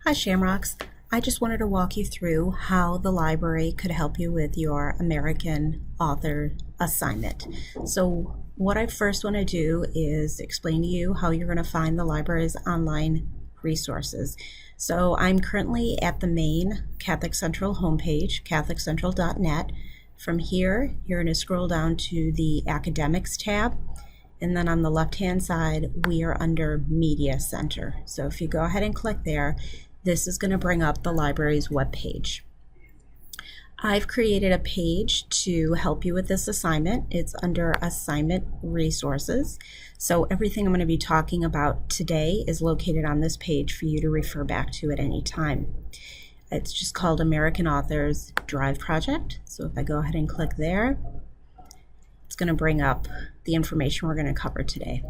Hi Shamrocks. I just wanted to walk you through how the library could help you with your American author assignment. So what I first want to do is explain to you how you're going to find the library's online resources. So I'm currently at the main Catholic Central homepage, catholicentral.net. From here, you're going to scroll down to the Academics tab. And then on the left-hand side, we are under Media Center. So if you go ahead and click there, this is going to bring up the library's webpage. I've created a page to help you with this assignment. It's under Assignment Resources. So everything I'm going to be talking about today is located on this page for you to refer back to at any time. It's just called American Authors Drive Project. So if I go ahead and click there, it's going to bring up the information we're going to cover today.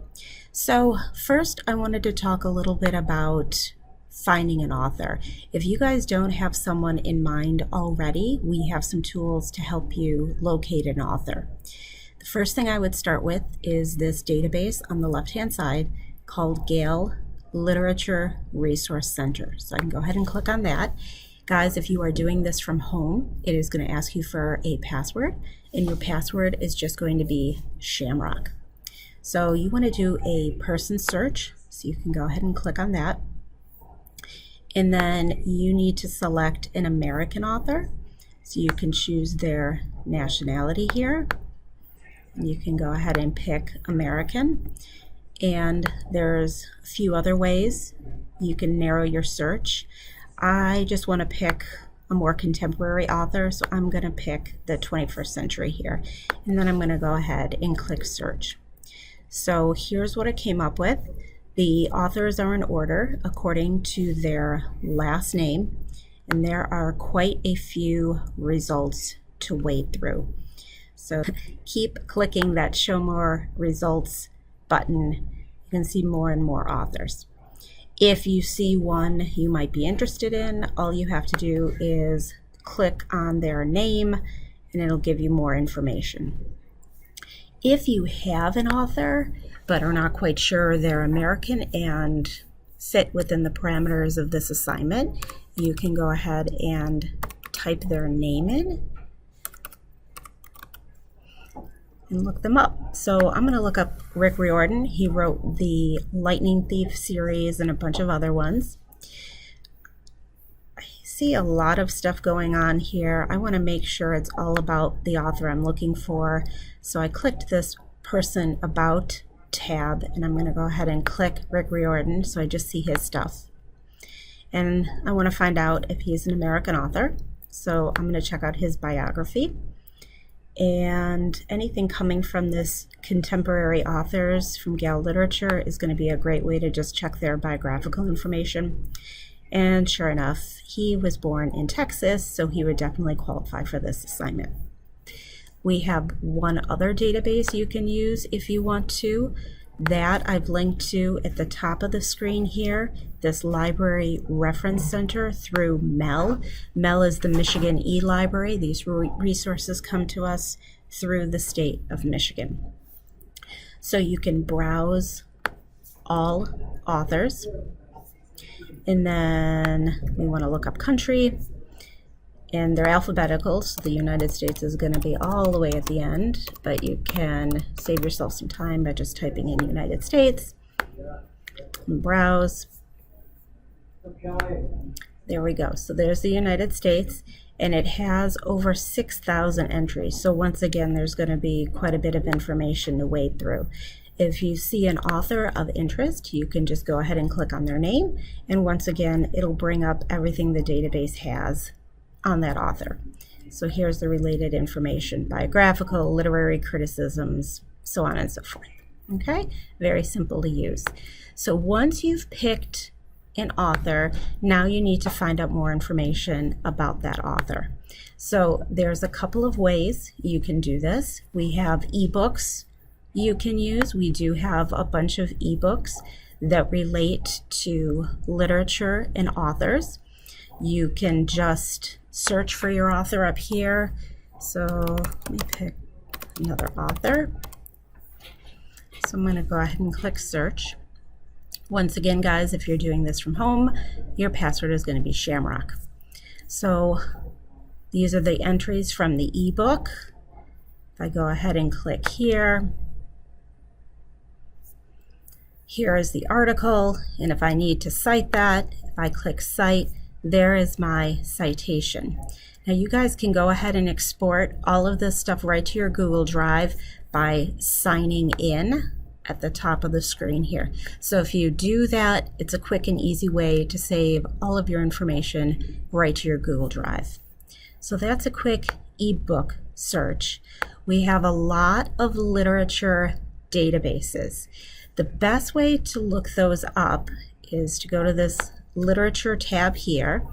So first, I wanted to talk a little bit about finding an author. If you guys don't have someone in mind already, we have some tools to help you locate an author. The first thing I would start with is this database on the left-hand side called Gale Literature Resource Center. So I can go ahead and click on that. Guys, if you are doing this from home, it is going to ask you for a password, and your password is just going to be Shamrock. So you want to do a person search, so you can go ahead and click on that. And then you need to select an American author. So you can choose their nationality here. And you can go ahead and pick American. And there's a few other ways you can narrow your search. I just want to pick a more contemporary author, so I'm going to pick the 21st century here. And then I'm going to go ahead and click search. So here's what I came up with. The authors are in order according to their last name, and there are quite a few results to wade through. So keep clicking that Show More Results button. You can see more and more authors. If you see one you might be interested in, all you have to do is click on their name and it'll give you more information. If you have an author but are not quite sure they're American and fit within the parameters of this assignment, you can go ahead and type their name in and look them up. So I'm going to look up Rick Riordan. He wrote the Lightning Thief series and a bunch of other ones. I see a lot of stuff going on here. I want to make sure it's all about the author I'm looking for. So I clicked this Person About tab, and I'm going to go ahead and click Rick Riordan so I just see his stuff. And I want to find out if he's an American author. So I'm going to check out his biography. And anything coming from this contemporary authors from Gale Literature is going to be a great way to just check their biographical information. And sure enough, he was born in Texas, so he would definitely qualify for this assignment. We have one other database you can use if you want to. That I've linked to at the top of the screen here, this Library Reference Center through MEL. MEL is the Michigan e-library. These resources come to us through the state of Michigan. So you can browse all authors, and then we want to look up country, and they're alphabetical, so the United States is going to be all the way at the end, but you can save yourself some time by just typing in United States and browse. There we go. So there's the United States, and it has over 6,000 entries. So once again, there's going to be quite a bit of information to wade through. If you see an author of interest, you can just go ahead and click on their name, and once again, it'll bring up everything the database has on that author. So here's the related information: biographical, literary criticisms, so on and so forth. Okay, very simple to use. So once you've picked an author, now you need to find out more information about that author. So there's a couple of ways you can do this. We have ebooks you can use. We do have a bunch of ebooks that relate to literature and authors. You can just search for your author up here. So let me pick another author. So I'm going to go ahead and click search. Once again, guys, if you're doing this from home, your password is going to be Shamrock. So these are the entries from the ebook. If I go ahead and click here, here is the article, and if I need to cite that, if I click cite, there is my citation. Now you guys can go ahead and export all of this stuff right to your Google Drive by signing in at the top of the screen here. So if you do that, it's a quick and easy way to save all of your information right to your Google Drive. So that's a quick ebook search. We have a lot of literature databases. The best way to look those up is to go to this literature tab here,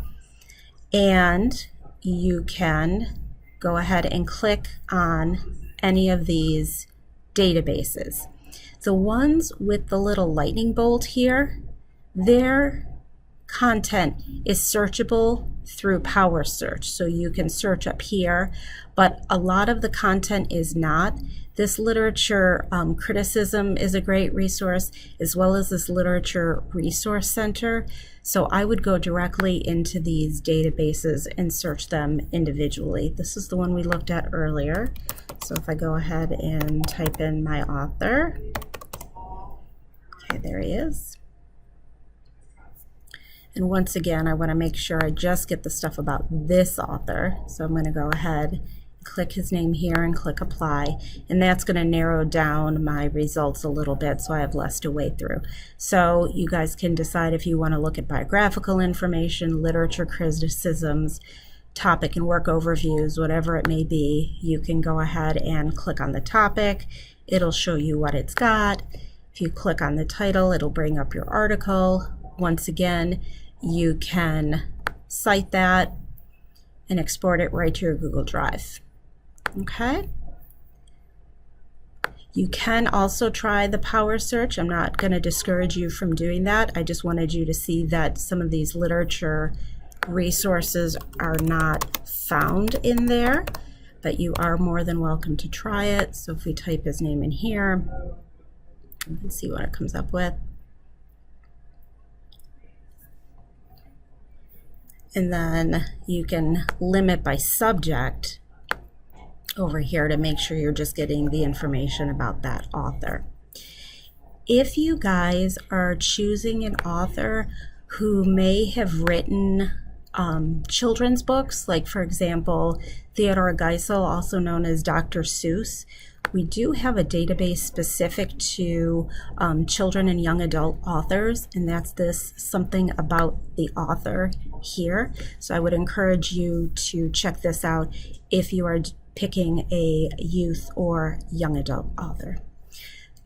and you can go ahead and click on any of these databases. The ones with the little lightning bolt here, their content is searchable through Power Search. So you can search up here, but a lot of the content is not. This literature criticism is a great resource, as well as this literature resource center. So I would go directly into these databases and search them individually. This is the one we looked at earlier. So if I go ahead and type in my author, okay, there he is. And once again, I want to make sure I just get the stuff about this author. So I'm going to go ahead, click his name here and click apply. And that's going to narrow down my results a little bit so I have less to wade through. So you guys can decide if you want to look at biographical information, literature criticisms, topic and work overviews, whatever it may be. You can go ahead and click on the topic. It'll show you what it's got. If you click on the title, it'll bring up your article. Once again, you can cite that and export it right to your Google Drive. Okay? You can also try the Power Search. I'm not going to discourage you from doing that. I just wanted you to see that some of these literature resources are not found in there, but you are more than welcome to try it. So if we type his name in here, you can see what it comes up with. And then you can limit by subject over here to make sure you're just getting the information about that author. If you guys are choosing an author who may have written children's books, like for example, Theodore Geisel, also known as Dr. Seuss, we do have a database specific to children and young adult authors, and that's this Something About the Author here. So I would encourage you to check this out if you are picking a youth or young adult author.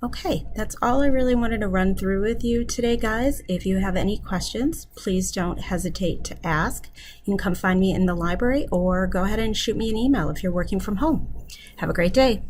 Okay, that's all I really wanted to run through with you today, guys. If you have any questions, please don't hesitate to ask. You can come find me in the library or go ahead and shoot me an email if you're working from home. Have a great day.